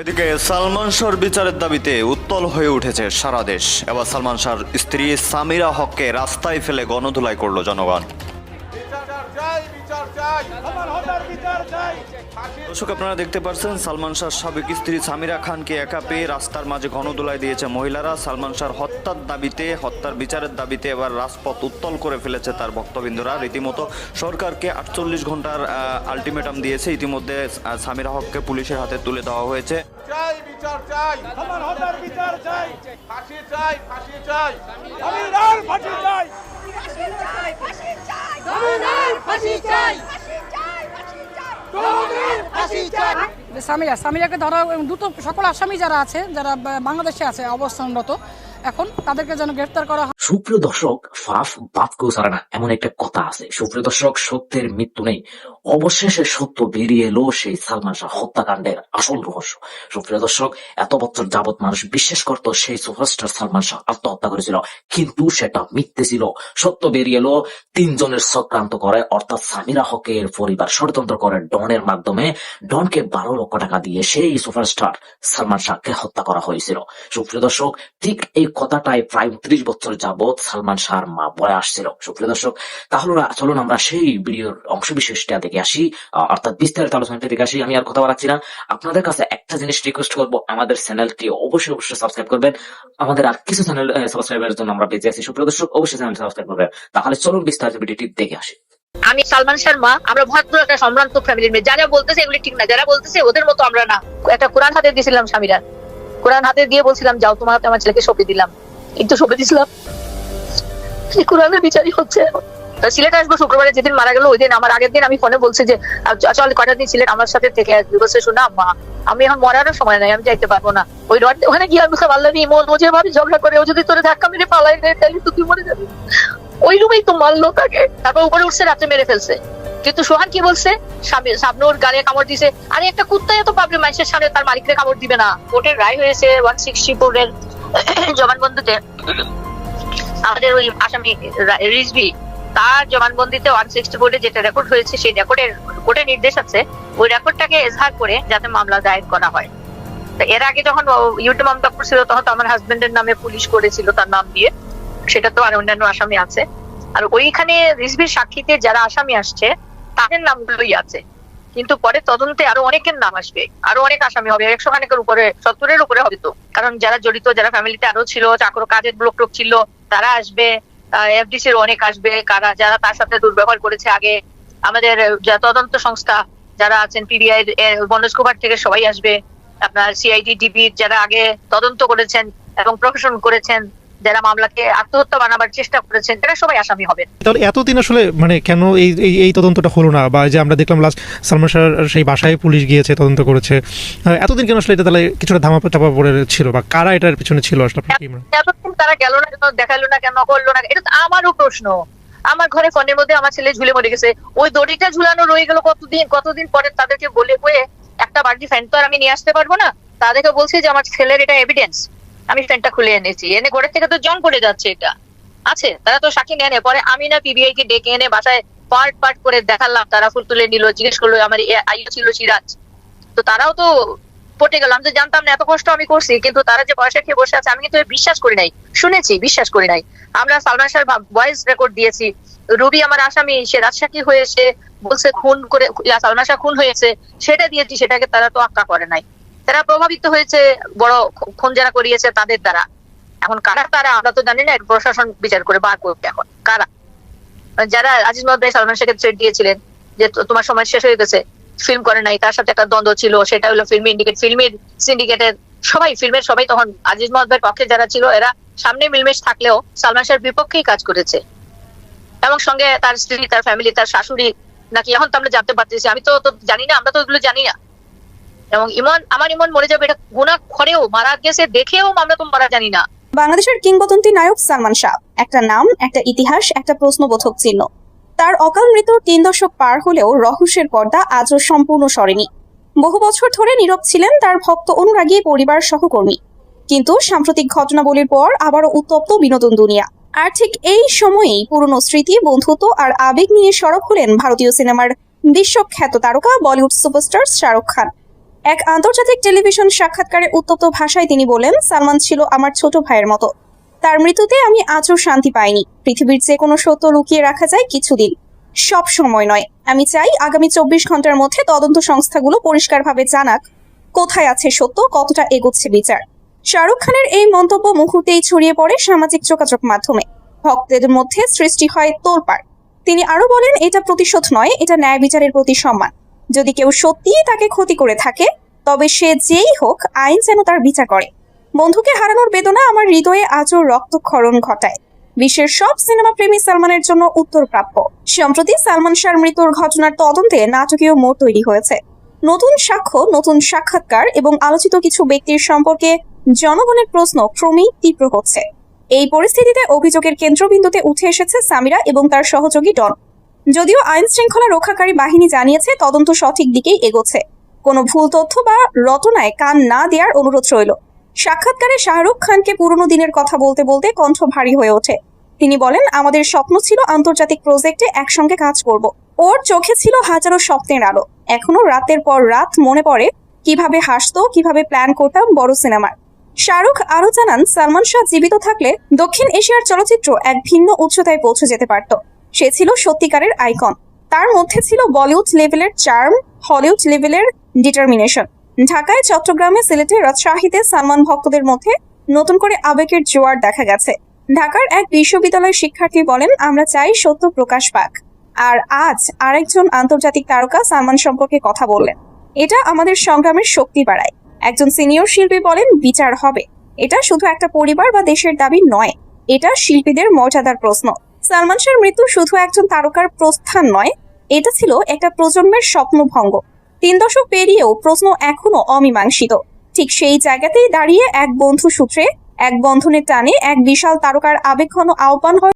এদিকে সালমান শাহর বিচারের দাবিতে উত্তাল হয়ে উঠেছে সারা দেশ। এবার সালমান শাহর স্ত্রী সামিরা হককে রাস্তায় ফেলে গণধুলাই করল জনগণ। দর্শক, আপনারা দেখতে পাচ্ছেন সালমান শাহর সাবেক স্ত্রী সামিরা খানকে একা পেয়ে রাস্তার মাঝে গণধুলাই দিয়েছে মহিলারা। সালমান শাহর হত্যার বিচারের দাবিতে এবার রাজপথ উত্তাল করে ফেলেছে তার ভক্তবৃন্দরা। রীতিমতো সরকারকে 48 ঘন্টার আলটিমেটাম দিয়েছে। ইতিমধ্যে সামিরা হককে পুলিশের হাতে তুলে দেওয়া হয়েছে। সামিরাকে ধরা দ্রুত সকল আসামি যারা আছে, যারা বাংলাদেশে আছে অবস্থানরত, এখন তাদেরকে যেন গ্রেফতার করা হয়। সুপ্রিয় দর্শক, ফাফ বাপ কেউ ছাড়ে না, এমন একটা কথা আছে। সুপ্রিয় দর্শক, সত্যের মৃত্যু নেই। অবশেষে সত্য বেরিয়ে এলো সেই সালমান শাহ হত্যাকাণ্ডের আসল রহস্য। সুপ্রিয় দর্শক, এত বছর যাবৎ মানুষ বিশ্বাস করতো সেই সুপারস্টার সালমান শাহ আত্মহত্যা করেছিল, কিন্তু সেটা মিথ্যে ছিল। সত্য বেরিয়ে এলো, 3 জনের চক্রান্ত করে, অর্থাৎ সামিরা হকের পরিবার ষড়যন্ত্র করে ডনের মাধ্যমে ডনকে 12 লক্ষ টাকা দিয়ে সেই সুপারস্টার সালমান শাহকে হত্যা করা হয়েছিল। সুপ্রিয় দর্শক, ঠিক এই কথাটাই প্রায় 30 বছর যাবৎ সালমান শাহর মা বলে আসছিল। সুপ্রিয় দর্শক, তাহলে চলুন আমরা সেই ভিডিওর অংশ বিশেষটা দেখে আসি, অর্থাৎ বিস্তারিত আলোচনাটা দেখে আসি। আমি আর কথা বলাচ্ছি না, আপনাদের কাছে একটা জিনিস রিকোয়েস্ট করবো, আমাদের চ্যানেলটি অবশ্যই সাবস্ক্রাইব করবেন। আমাদের আর কিছু চ্যানেল সাবস্ক্রাইবের জন্য আমরা বেঁচে আছি। সুপ্রিয় দর্শক, অবশ্যই চ্যানেল সাবস্ক্রাইব করবেন। তাহলে চলুন বিস্তারিত ভিডিওটি দেখে আসি। আমি সালমান শাহর মা, আমরা ভদ্র একটা সম্ভ্রান্ত ফ্যামিলির মেয়ে। যারা বলতেছে এগুলি ঠিক না, যারা বলতেছে ওদের মতো আমরা না। একটা কোরআন হাতে দিয়েছিলাম স্বামীরা, কোরআন হাতে দিয়ে বলছিলাম যাও তোমার হাতে আমার ছেলেকে সঁপে দিলাম, কিন্তু সঁপে দিছিলাম। কোরআনের বিচারই হচ্ছে। সিলেটে আসবো শুক্রবারে, যেদিন মারা গেল ওই দিন আমার আগের দিন আমি ফোনে বলছি যে চল কয়টা দিন সিলেট আমার সাথে থেকে আসবি। বলছে শোনা মা, আমি এখন মরারও সময় নাই, আমি যাইতে পারবো না। ওই রড ওখানে গিয়ে আমি আল্লাহ নিয়ে মন মজে ভাবি ঝগড়া করে, ও যদি তোরে ধাক্কা মেরে পালাই দেয় তাহলে তো তুই মরে যাবি। ওই রুমেই তো মারলো তাকে, তারপর উপরে উঠছে, রাত্রে মেরে ফেলছে। কিন্তু সোহান কি বলছে, শাবনূর গালে কামড় দিছে। আরে একটা কুত্তা এত পাবলিক মানুষের সামনে তার মালিককে কামড় দিবে না? কোর্টের রায় হয়েছে 164 এর জবানবন্দিতে, আমাদের ওই আসামি রিজভি, তার জবানবন্দিতে 164 এ যেটা রেকর্ড হয়েছে, সেই রেকর্ডের কোর্টের নির্দেশ আছে ওই রেকর্ডটাকে এজহার করে যাতে মামলা দায়ের করা হয়। এর আগে যখন ইউটিউব মামলা করছিল তখন তো আমার হাজবেন্ডের নামে পুলিশ করেছিল তার নাম দিয়ে, সেটা তো আর অন্যান্য আসামি আছে। আর ওইখানে রিজভির সাক্ষীতে যারা আসামি আসছে তাদের নামগুলোই আছে, কিন্তু পরে তদন্তে আরো অনেকের নাম আসবে, আরো অনেক আসামি হবে, 100 খানেকের উপরে, 70-এর উপরে হবে। তো কারণ যারা জড়িত, যারা ফ্যামিলিতে আরো ছিল, চাকর কাজের লোক ছিল, তারা আসবে, এফডিসির অনেক আসবে, যারা তার সাথে দুর্ব্যবহার করেছে আগে, আমাদের তদন্ত সংস্থা যারা আছেন, পিবিআই বনজ কুমার থেকে সবাই আসবে, আপনার সিআইডি ডিবির যারা আগে তদন্ত করেছেন এবং প্রশাসন করেছেন, যারা মামলাকে আত্মহত্যা বানাবার চেষ্টা করেছেন, তারা সবাই আসামি হবেন। তাহলে এতদিন আসলে মানে কেন এই তদন্তটা হলো না? বা যে আমরা দেখলাম লাস্ট সালমান শাহর সেই বাসায় পুলিশ গিয়েছে, তদন্ত করেছে, এতদিন কেন আসলে এটা তাহলে কিছুটা চাপা পড়ে ছিল, বা কারা এটার পিছনে ছিল আসলে? এতদিন তারা গেল না কেন, দেখালো না কেন, করলো না? এটা তো আমারও প্রশ্ন। আমার ঘরে ফোনের মধ্যে আমার ছেলে ঝুলে মরে গেছে, ওই দড়িটা ঝুলানো রয়ে গেল কতদিন পরে তাদেরকে বলে কয়ে একটা বাড়তি ফ্যান তো আর আমি নিয়ে আসতে পারবো না। তাদেরকে বলছি যে আমার ছেলের এটা এভিডেন্স, আমি ফ্যানটা খুলে এনেছি, এনে ঘরের থেকে তো জং পড়ে যাচ্ছে, এটা আছে, তারা তো সাক্ষী নেয়। পরে আমি না পিবিআই কে ডেকে এনে বাসায় পার্ট করে দেখালাম, তারা ফুল তুলে নিল, জিজ্ঞেস করলো আমার আইও ছিল সিরাজ, তো তারাও তো পটে গেলাম, যে জানতাম না, এত কষ্ট আমি করছি, কিন্তু তারা যে পয়সা খেয়ে বসে আছে আমি কিন্তু বিশ্বাস করি নাই, শুনেছি, বিশ্বাস করি নাই। আমরা সালমান শাহর ভয়েস রেকর্ড দিয়েছি, রুবি আমার আসামি, সে রাজসাক্ষী হয়েছে, বলছে খুন করে সালমান শাহ খুন হয়েছে, সেটা দিয়েছি, সেটাকে তারা তো আক্কা করে নাই। তারা প্রভাবিত হয়েছে বড় খুন যারা করিয়েছে তাদের দ্বারা। এখন কারা তারা আমরা তো জানি না, প্রশাসন বিচার করে বার করবে এখন কারা। যারা আজিজ মহম্মদ ভাই সালমান শাহকে থ্রেট দিয়েছিলেন যে তোমার সময় শেষ হয়ে গেছে, ফিল্ম করে নাই, তার সাথে একটা দ্বন্দ্ব ছিল, সেটা হলো ফিল্মের সিন্ডিকেটের ফিল্মের সবাই তখন আজিজ মহম্মদ ভাইয়ের পক্ষে যারা ছিল, এরা সামনে মিলমেশ থাকলেও সালমান শাহর বিপক্ষেই কাজ করেছে, এবং সঙ্গে তার স্ত্রী, তার ফ্যামিলি, তার শাশুড়ি নাকি, এখন তো আমরা জানতে পারতেছি, আমি তো জানি না, আমরা তো ওইগুলো জানি না। এবং আমার ইমন মরে যাবে এটা গুনাহ করেও, মারা গেছে দেখেও আমরা তো মারা জানি না। বাংলাদেশের কিংবদন্তি নায়ক সালমান শাহ, একটা নাম, একটা ইতিহাস, একটা প্রশ্নবোধক চিহ্ন। তার অকাল মৃত্যুর 3 দশক পার হলেও রহস্যের পর্দা আজও সম্পূর্ণ সরেনি। বহু বছর ধরে নীরব ছিলেন তার ভক্ত, অনুরাগী, পরিবার, সহকর্মী, কিন্তু সাম্প্রতিক ঘটনাবলীর পর আবারও উত্তপ্ত বিনোদন দুনিয়া। আর ঠিক এই সময়েই পুরনো স্মৃতি, বন্ধুত্ব আর আবেগ নিয়ে সরব হলেন ভারতীয় সিনেমার বিশ্বখ্যাত তারকা বলিউড সুপারস্টার শাহরুখ খান। এক আন্তর্জাতিক টেলিভিশন সাক্ষাৎকারে উত্তপ্ত ভাষায় তিনি বলেন, সালমান ছিল আমার ছোট ভাইয়ের মতো। তার মৃত্যুতে আমি আজও শান্তি পাইনি। পৃথিবীর যে কোনো সত্য লুকিয়ে রাখা যায় কিছুদিন, সব সময় নয়। আমি চাই আগামী 24 ঘন্টার মধ্যে তদন্ত সংস্থাগুলো পরিষ্কারভাবে জানাক কোথায় আছে সত্য, কতটা এগোচ্ছে বিচার। শাহরুখ খানের এই মন্তব্য মুহূর্তেই ছড়িয়ে পড়ে সামাজিক যোগাযোগ মাধ্যমে। ভক্তদের মধ্যে সৃষ্টি হয় তোলপাড়। তিনি আরো বলেন, এটা প্রতিশোধ নয়, এটা ন্যায় বিচারের প্রতি সম্মান। যদি কেউ সত্যিই তাকে ক্ষতি করে থাকে, তবে সে যেই হোক, আইন যেন তার বিচার করে। বন্ধুকে হারানোর বেদনা আমার হৃদয়ে আজও রক্তক্ষরণ ঘটায়। বিশ্বের সব সিনেমা প্রেমী সালমানের জন্য উত্তর প্রাপ্য। সম্প্রতি সালমান শাহর মৃত্যুর ঘটনার তদন্তে নাটকীয় মোড় তৈরি হয়েছে। নতুন সাক্ষ্য, নতুন সাক্ষাৎকার এবং আলোচিত কিছু ব্যক্তির সম্পর্কে জনগণের প্রশ্ন ক্রমেই তীব্র হচ্ছে। এই পরিস্থিতিতে অভিযোগের কেন্দ্রবিন্দুতে উঠে এসেছে সামিরা এবং তার সহযোগী ডন। যদিও আইন শৃঙ্খলা রক্ষাকারী বাহিনী জানিয়েছে তদন্ত সঠিক দিকেই এগোচ্ছে, কোনো ভুল তথ্য বা রটনায় কান না দেওয়ার অনুরোধ রইল। সাক্ষাৎকারে শাহরুখ খানকে পুরনো দিনের কথা বলতে বলতে কণ্ঠ ভারী হয়ে ওঠে। তিনি বলেন, আমাদের স্বপ্ন ছিল আন্তর্জাতিক প্রজেক্টে একসঙ্গে কাজ করব। ওর চোখে ছিল হাজারো স্বপ্নের আলো। এখনো রাতের পর রাত মনে পড়ে কিভাবে হাসতো, কিভাবে প্ল্যান করতাম বড় সিনেমার। শাহরুখ আরো জানান, সালমান শাহ জীবিত থাকলে দক্ষিণ এশিয়ার চলচ্চিত্র এক ভিন্ন উচ্চতায় পৌঁছে যেতে পারত। সে ছিল সত্যিকারের আইকন। তার মধ্যে ছিল বলিউড লেভেলের চার্ম, হলিউড লেভেলের ডিটারমিনেশন। ঢাকায়, চট্টগ্রামে, সিলেটে, রাজশাহীতে সালমান ভক্তদের মধ্যে নতুন করে আবেগের জোয়ার দেখা গেছে। ঢাকার এক বিশ্ববিদ্যালয়ের শিক্ষার্থী বলেন, আমরা চাই সত্য প্রকাশ পাক। আর আজ আরেকজন আন্তর্জাতিক তারকা সালমান সম্পর্কে কথা বললেন। এটা আমাদের সংগ্রামের শক্তি বাড়ায়। একজন সিনিয়র শিল্পী বলেন, বিচার হবে। এটা শুধু একটা পরিবার বা দেশের দাবি নয়, এটা শিল্পীদের মর্যাদার প্রশ্ন। সালমান শাহর মৃত্যু শুধু একজন তারকার প্রস্থান নয়, এটা ছিল একটা প্রজন্মের স্বপ্নভঙ্গ। 3 দশক পেরিয়েও প্রশ্ন এখনো অমীমাংসিত। ঠিক সেই জায়গাতেই দাঁড়িয়ে এক বন্ধু সূত্রে, এক বন্ধনের টানে এক বিশাল তারকার আবেগঘন আহ্বান হয়।